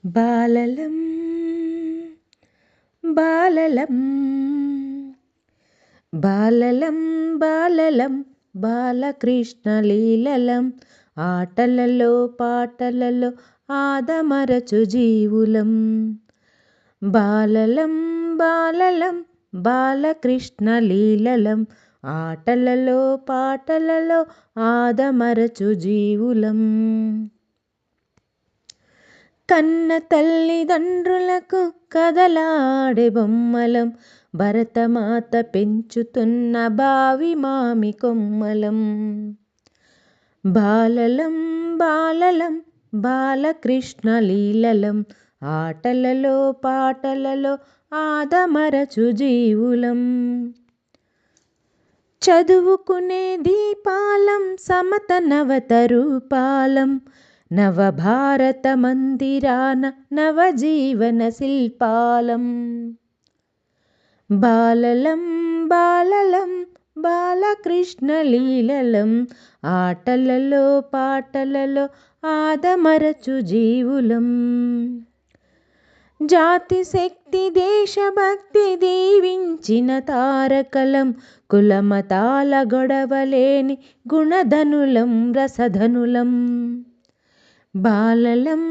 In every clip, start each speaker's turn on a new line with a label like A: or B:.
A: బాలలం బాలలం బాలలం బాలలం బాలకృష్ణ లీలలం ఆటలలో పాటలలో ఆదమరచు జీవులం. బాలలం బాలలం బాలకృష్ణ లీలలం ఆటలలో పాటలలో ఆదమరచు జీవులం. కన్న తల్లిదండ్రులకు కదలాడే బొమ్మలం, భరతమాత పెంచుతున్న బావి మామి కొమ్మలం. బాలలం బాలలం బాలకృష్ణ లీలలం ఆటలలో పాటలలో ఆదమరచు జీవులం. చదువుకునే దీపాలం సమత నవత రూపాలం, నవభారత మందిరాన నవజీవన శిల్పాలం. బాలలం బాలలం బాలకృష్ణ లీలలం ఆటలలో పాటలలో ఆదమరచు జీవులం. జాతి శక్తి దేశభక్తి దీవించిన తారకలం, కులమతాల గొడవలేని గుణధనులం రసధనులం. బాలలం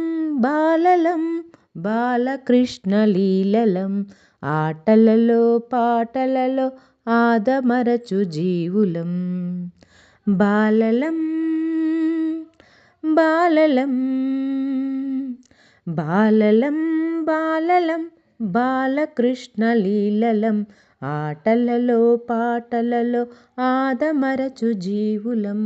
A: బాలలం బాలకృష్ణ లీలలం ఆటలలో పాటలలో ఆదమరచు జీవులం. బాలలం బాలలం బాలలం బాలలం బాలకృష్ణ లీలలం ఆటలలో పాటలలో ఆదమరచు జీవులం.